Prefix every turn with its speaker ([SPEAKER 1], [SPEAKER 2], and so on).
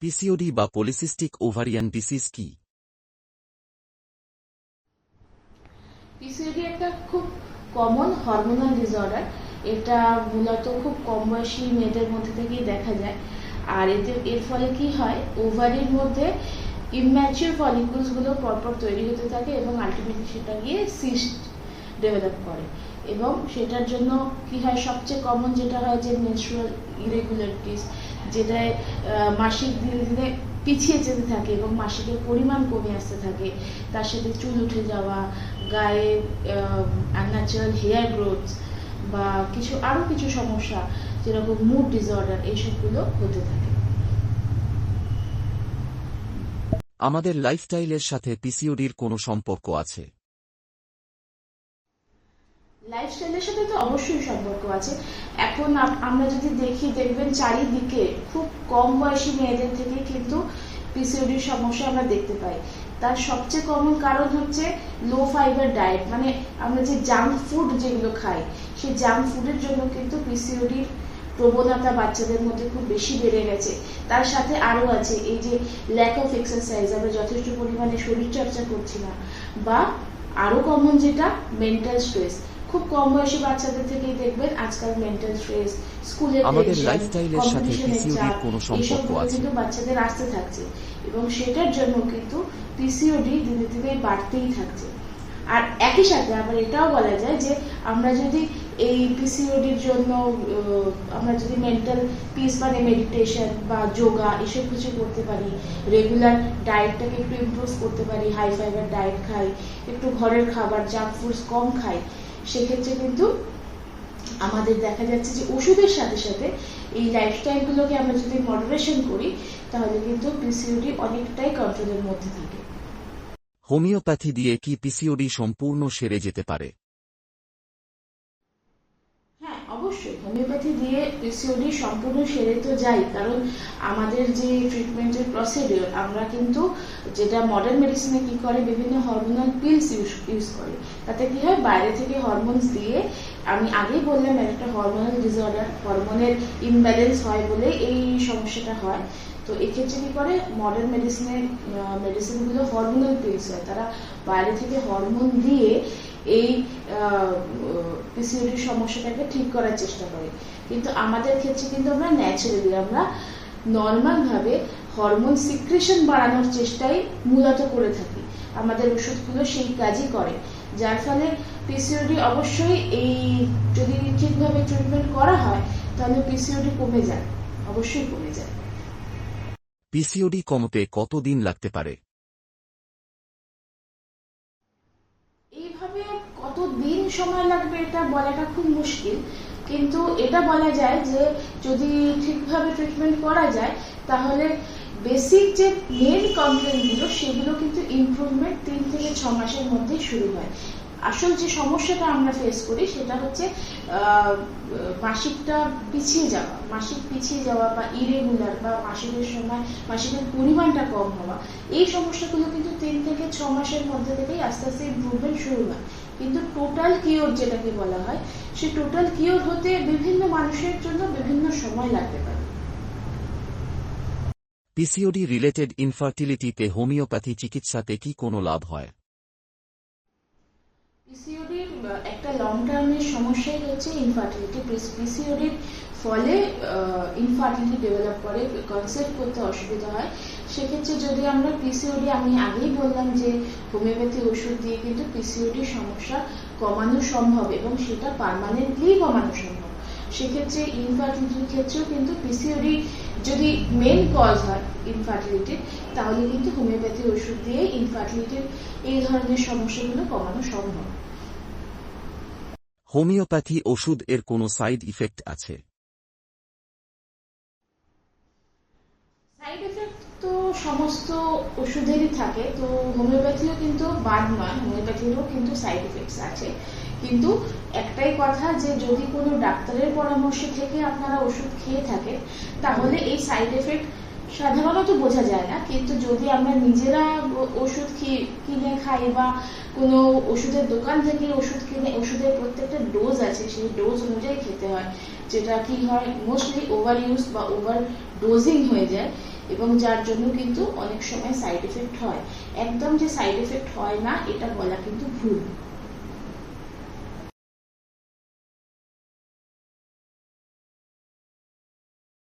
[SPEAKER 1] PCOD বা polycystic ovarian ডিসিজ কি?
[SPEAKER 2] PCOD একটা খুব কমন হরমোনাল ডিসঅর্ডার। এটা মূলত খুব কম বয়সী মেয়েদের মধ্যে থেকেই দেখা যায়। আর এর ফলে কি হয়, ওভারির মধ্যে ইম্যাচিউর ফলিকুলস গুলো পরপর তৈরি হতে থাকে এবং আলটিমেটলি সেটা গিয়ে সিস্ট ডেভেলপ করে। এবং সেটার জন্য কি হয়, সবচেয়ে কমন যেটা হয় যে মেনস্ট্রুয়াল ইরেগুলারিটিস, যেটায় মাসিক ধীরে ধীরে পিছিয়ে যেতে থাকে এবং মাসিকের পরিমাণ কমে আসতে থাকে। তার সাথে চুল উঠে যাওয়া, গায়ে আনন্যাচারাল হেয়ার গ্রোথ বা আরো কিছু সমস্যা যেরকম মুড ডিসঅর্ডার, এইসবগুলো হতে থাকে।
[SPEAKER 1] আমাদের লাইফস্টাইলের সাথে পিসিওডির কোনো সম্পর্ক আছে?
[SPEAKER 2] লাইফস্টাইলের সাথে তো অবশ্যই সম্পর্ক আছে। এখন আমরা যদি দেখবেন চারিদিকে খুব কম বয়সী মেয়েদের থেকে কিন্তু পিসিওডির সমস্যা আমরা দেখতে পাই। তার সবচেয়ে কমন কারণ হচ্ছে লো ফাইবার ডায়েট, মানে আমরা যে জাঙ্ক ফুড যেগুলো খাই, সেই জাঙ্ক ফুডের জন্য কিন্তু পিসিওডির প্রবণতা বাচ্চাদের মধ্যে খুব বেশি বেড়ে গেছে। তার সাথে আরো আছে এই যে ল্যাক অফ এক্সারসাইজ, আমরা যথেষ্ট পরিমাণে শরীর চর্চা করছি না, বা আরো কমন যেটা মেন্টাল স্ট্রেস। খুব কম বয়সী বাচ্চাদের থেকেই দেখবেন আজকাল মেন্টাল স্ট্রেস, স্কুলের
[SPEAKER 1] আমাদের লাইফস্টাইলের সাথে পিসিওডির কোনো সম্পর্ক আছে?
[SPEAKER 2] কিন্তু বাচ্চাদের আসতে থাকছে এবং সেটার জন্য কিন্তু পিসিওডি ধীরে ধীরে বাড়তেই থাকছে। আর একই সাথে আবার এটাও বলা যায় যে আমরা যদি এই পিসিওডির জন্য আমরা যদি মেন্টাল পিস মানে মেডিটেশন বা যোগা এসব কিছু করতে পারি, রেগুলার ডায়েটটাকে একটু ইমপ্রুভ করতে পারি, হাই ফাইবার ডায়েট খাই, একটু ঘরের খাবার জাঙ্ক ফুডস কম খাই, সেক্ষেত্রে কিন্তু আমাদের দেখা যাচ্ছে যে ওষুধের সাথে সাথে এই লাইফস্টাইলগুলোকে আমরা যদি মডারেশন করি তাহলে কিন্তু পিসিওডি অনেকটাই কন্ট্রোলের মধ্যে থাকে।
[SPEAKER 1] হোমিওপ্যাথি দিয়ে কি পিসিওডি সম্পূর্ণ সেরে যেতে পারে?
[SPEAKER 2] হ্যাঁ, অবশ্যই হোমিওপ্যাথি দিয়ে পিসিওডি সম্পূর্ণ সেরে তো যাই, কারণ আমাদের যে ট্রিটমেন্টের প্রসিডিওর, আমরা কিন্তু যেটা মডার্ন মেডিসিনে কি করে, বিভিন্ন হরমোনাল পিলস ইউজ করে। তাতে কি হয়, বাইরে থেকে হরমোনস দিয়ে, আমি আগেই বললাম একটা হরমোনাল ডিসঅর্ডার, হরমোনের ইমব্যালেন্স হয় বলে এই সমস্যাটা হয়। তো এক্ষেত্রে কি করে, মডার্ন মেডিসিনগুলো হরমোনাল পিলস হয়, তারা বাইরে থেকে হরমোন দিয়ে এই পিসিওডির সমস্যাটাকে ঠিক করার চেষ্টা করে। কিন্তু আমাদের ক্ষেত্রে কিন্তু আমরা ন্যাচারালি, আমরা নর্মাল ভাবে হরমোন সিক্রেশন বাড়ানোর চেষ্টাই মূলত করে থাকি। আমাদের ওষুধগুলো সেই কাজই করে, যার ফলে পিসিওডি অবশ্যই এই যদি ঠিকভাবে ট্রিটমেন্ট করা হয় তাহলে পিসিওডি কমে যায়, অবশ্যই কমে যায়।
[SPEAKER 1] পিসিওডি কমতে কতদিন লাগতে পারে?
[SPEAKER 2] এইভাবে কতদিন সময় লাগবে এটা বলাটা খুব মুশকিল, কিন্তু এটা বলা যায় যে যদি ঠিকভাবে ট্রিটমেন্ট করা যায় তাহলে বেসিক যে মেন কমপ্লেনগুলো সেগুলো কিন্তু ইমপ্রুভমেন্ট 3 থেকে 6 মাসের মধ্যেই শুরু হয়। আসল যে সমস্যাটা আমরা ফেস করি সেটা হচ্ছে মাসিকটা পিছিয়ে যাওয়া বা ইরেগুলার বা মাসিকের সময় মাসিকের পরিমাণটা কম হওয়া, এই সমস্যাগুলো কিন্তু 3 থেকে 6 মাসের মধ্যে থেকেই আস্তে আস্তে ইমপ্রুভমেন্ট শুরু হয়। কিন্তু টোটাল কিওর যেটাকে বলা হয়, সেই টোটাল কিওর হতে বিভিন্ন মানুষের জন্য বিভিন্ন সময় লাগতে পারে।
[SPEAKER 1] পিসিওডি রিলেটেড ইনফার্টিলিটিতে হোমিওপ্যাথি চিকিৎসাতে কি কোনো লাভ হয়?
[SPEAKER 2] পিসিওডির একটা লং টার্মের সমস্যাই হচ্ছে ইনফার্টিলিটি। পিসিওডির ফলে ইনফার্টিলিটি ডেভেলপ করে, কনসেপ্ট করতে অসুবিধা হয়। সেক্ষেত্রে যদি আমরা পিসিওডি, আমি আগেই বললাম যে হোমিওপ্যাথি ওষুধ দিয়ে কিন্তু পিসিওডির সমস্যা কমানো সম্ভব এবং সেটা পার্মানেন্টলি কমানো সম্ভব। সেক্ষেত্রে ইনফার্টিলিটির ক্ষেত্রেও কিন্তু পিসিওডি যদি মেন কজ হয় ইনফার্টিলিটির, তাহলে কিন্তু হোমিওপ্যাথি ওষুধ দিয়ে ইনফার্টিলিটির এই ধরনের সমস্যাগুলো কমানো সম্ভব।
[SPEAKER 1] হোমিওপ্যাথি ওষুধ এর কোনো সাইড ইফেক্ট আছে?
[SPEAKER 2] সাইড এফেক্ট তো সমস্ত ওষুধেরই থাকে, তো হোমিওপ্যাথিও কিন্তু বাদ নয়, হোমিওপ্যাথিরও কিন্তু সাইড এফেক্টস আছে। কিন্তু একটাই কথা যে যদি কোনো ডাক্তারের পরামর্শ থেকে আপনারা ওষুধ খেয়ে থাকেন তাহলে এই সাইড এফেক্ট সাধারণত বোঝা যায় না। কিন্তু যদি আমরা নিজেরা ওষুধ কিনে খাই বা কোনো ওষুধের দোকান থেকে ওষুধ কিনে, ওষুধের প্রত্যেকটা ডোজ আছে, সেই ডোজ অনুযায়ী খেতে হয়, যেটা কি হয় মোস্টলি ওভার ইউজ বা ওভার ডোজিং হয়ে যায়। এবং যার জন্য কিন্তু অনেক সময় সাইড এফেক্ট হয়। একদম যে সাইড এফেক্ট হয় না এটা বলা কিন্তু ভুল।